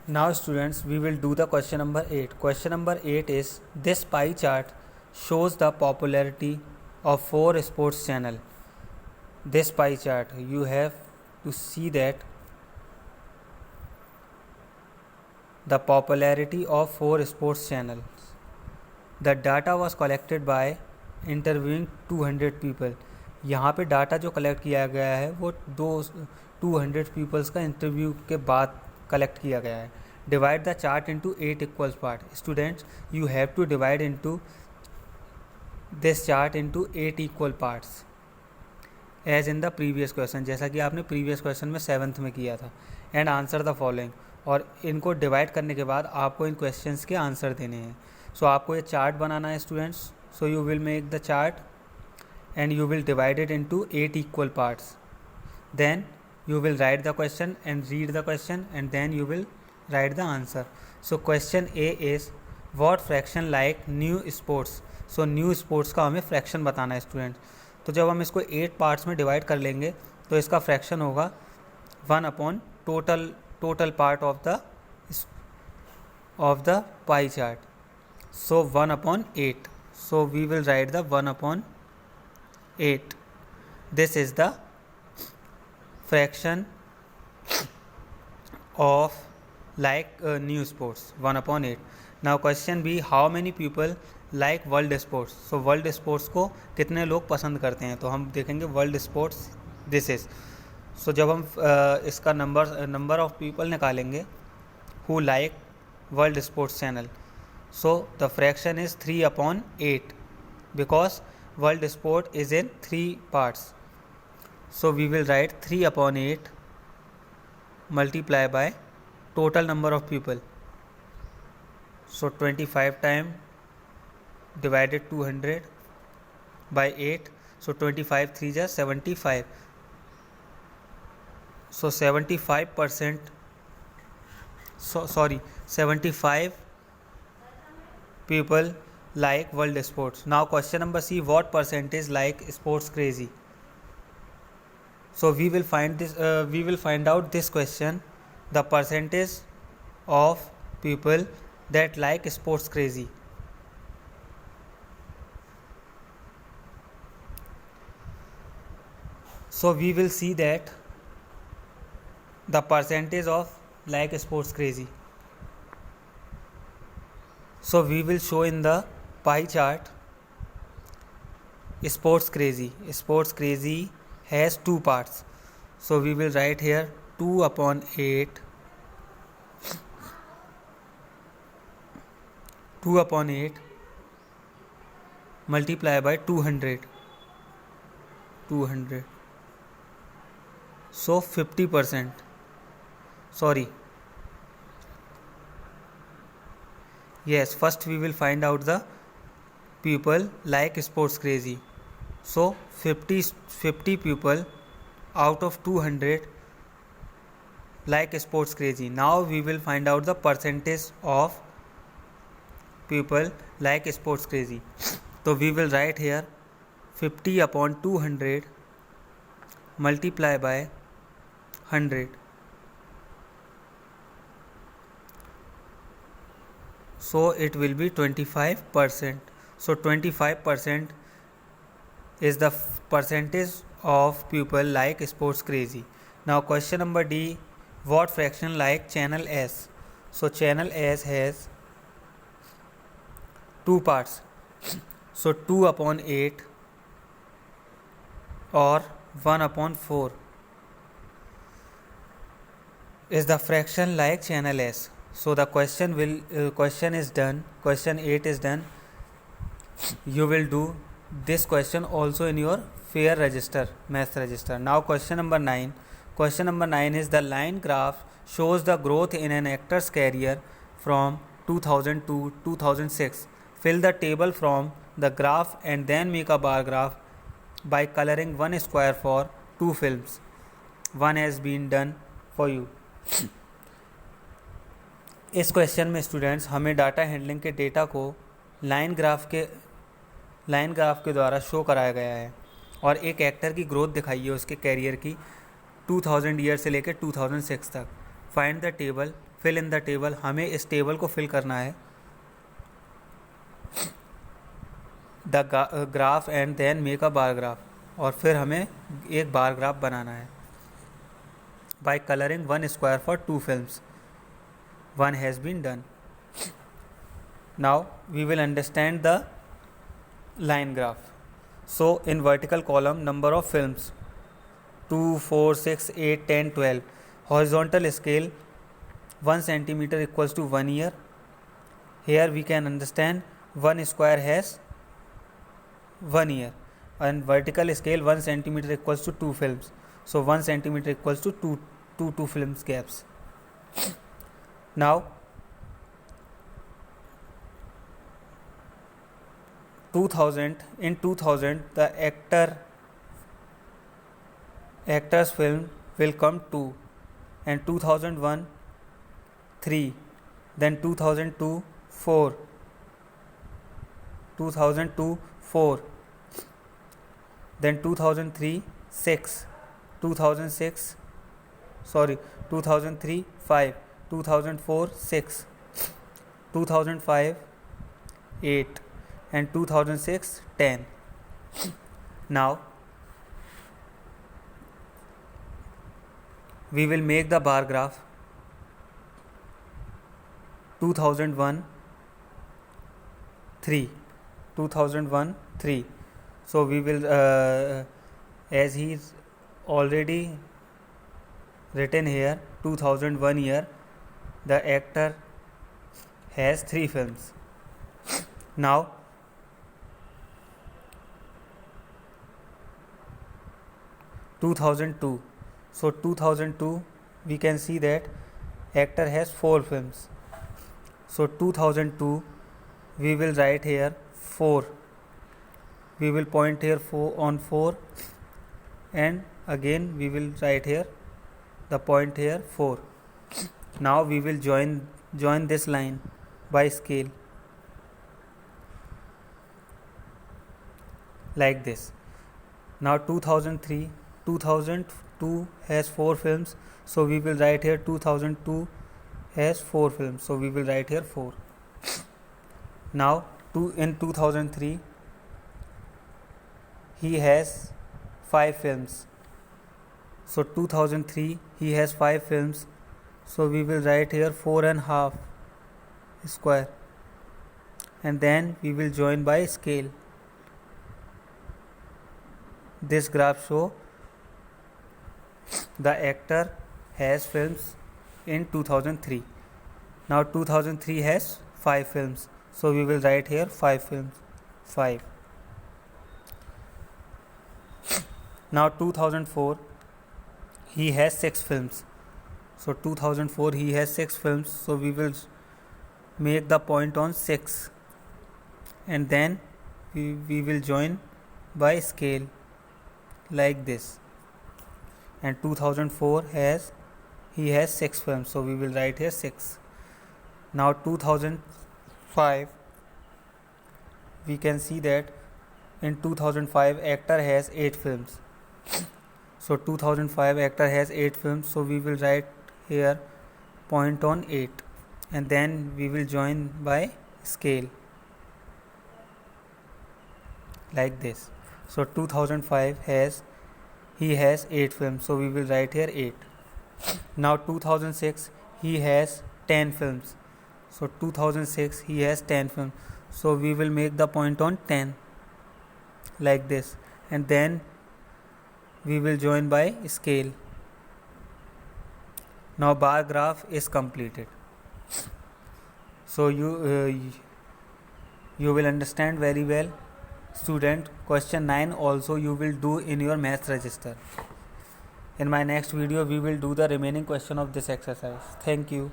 Now students, we will do the question number 8. Question number 8 is, this pie chart shows the popularity of 4 sports channel. This pie chart, you have to see that the popularity of 4 sports channels. The data was collected by interviewing 200 people. यहाँ पे data जो collect किया गया है वो 200 peoples का interview के बाद कलेक्ट किया गया है. Divide the chart into 8 equal part. Students, you have to divide into this chart into 8 equal parts as in the previous question, जैसा कि आपने प्रीवियस क्वेश्चन में 7th में किया था. And answer the following. और इनको डिवाइड करने के बाद आपको इन क्वेश्चंस के आंसर देने हैं. सो आपको ये चार्ट बनाना है students. So you will make the chart and you will divide it into 8 equal parts. Then you will write the question and read the question and then you will write the answer. So question A is, what fraction like new sports? So new sports का हमें fraction बताना है student. तो जब हम इसको 8 parts में divide कर लेंगे तो इसका फ्रैक्शन होगा 1 upon total part of the pie chart. So 1 upon 8. So we will write the 1 upon 8. This is the fraction of new sports, 1 upon 8. Now question B, how many people like world sports? So world sports को कितने लोग पसंद करते हैं, तो हम देखेंगे world sports this is. So जब हम इसका नंबर ऑफ पीपल निकालेंगे who like world sports channel, so the fraction is 3 upon 8 because world sport is in 3 parts. So we will write 3 upon 8 multiply by total number of people. So 25 time divided 200 by 8. So 25 3 is 75. So 75%, 75 people like world sports. Now question number C, what percentage like sports crazy? So we will find out this question, the percentage of people that like sports crazy. So we will see that the percentage of like sports crazy. So we will show in the pie chart sports crazy. Sports crazy has 2 parts. So we will write here 2 upon 8 multiply by 200. So 50%. Yes, first we will find out the people like sports crazy. So 50 people out of 200 like sports crazy. Now we will find out the percentage of people like sports crazy. So we will write here 50 upon 200 multiply by 100. So it will be 25%. So 25% is the percentage of people like sports crazy. Now question number D, what fraction like channel S? So channel S has 2 parts. So 2 upon 8 or 1 upon 4 is the fraction like channel S. So the question is done. Question 8 is done. You will do this question also in your fair register, math register. Now question number 9. Question number 9 is, the line graph shows the growth in an actor's career from 2000 to 2006. Fill the table from the graph and then make a bar graph by coloring one square for 2 films. One has been done for you. इस question में students हमें data handling के data को line graph के द्वारा show कराया गया है और एक एक्टर की ग्रोथ दिखाई है उसके कैरियर की 2000 ईयर से लेकर 2006 तक. Find the table fill in the table, हमें इस टेबल को फिल करना है, the graph and then make a bar graph, और फिर हमें एक बार ग्राफ बनाना है। By colouring one square for two films, one has been done. Now we will understand the line graph. So in vertical column, number of films 2, 4, 6, 8, 10, 12. Horizontal scale 1 centimeter equals to 1 year. Here we can understand 1 square has 1 year, and vertical scale 1 centimeter equals to 2 films. So 1 centimeter equals to 2 films gaps. Now 2000, in 2000 the actor's film will come 2, and 2001 3, then 2002 4, 2002 4, then 2003 6, 2006 2003 5, 2004 6, 2005 8, and 2006 10. Now we will make the bar graph 2001 3, 2001 3. So we will as he is already written here 2001 year, the actor has 3 films. Now 2002, so 2002 we can see that actor has 4 films. So 2002 we will write here 4, we will point here 4, and again we will write here the point here 4. Now we will join this line by scale like this. Now 2002 has 4 films, so we will write here 2002 has 4 films, so we will write here 4. Now in 2003 he has 5 films, so 2003 he has 5 films, so we will write here 4.5 square, and then we will join by scale. This graph show the actor has films in 2003. Now 2003 has 5 films, so we will write here 5 films 5. Now 2004 he has 6 films, so 2004 he has 6 films, so we will make the point on 6, and then we will join by scale like this. And 2004 he has 6 films, so we will write here 6. Now 2005 we can see that in 2005 actor has 8 films, so 2005 actor has 8 films, so we will write here point on 8, and then we will join by scale like this. So 2005 he has 8 films, so we will write here 8. Now 2006 he has 10 films, so 2006 he has 10 films, so we will make the point on 10 like this, and then we will join by scale. Now bar graph is completed, so you will understand very well. Student, question 9 also you will do in your maths register. In my next video we will do the remaining question of this exercise. Thank you.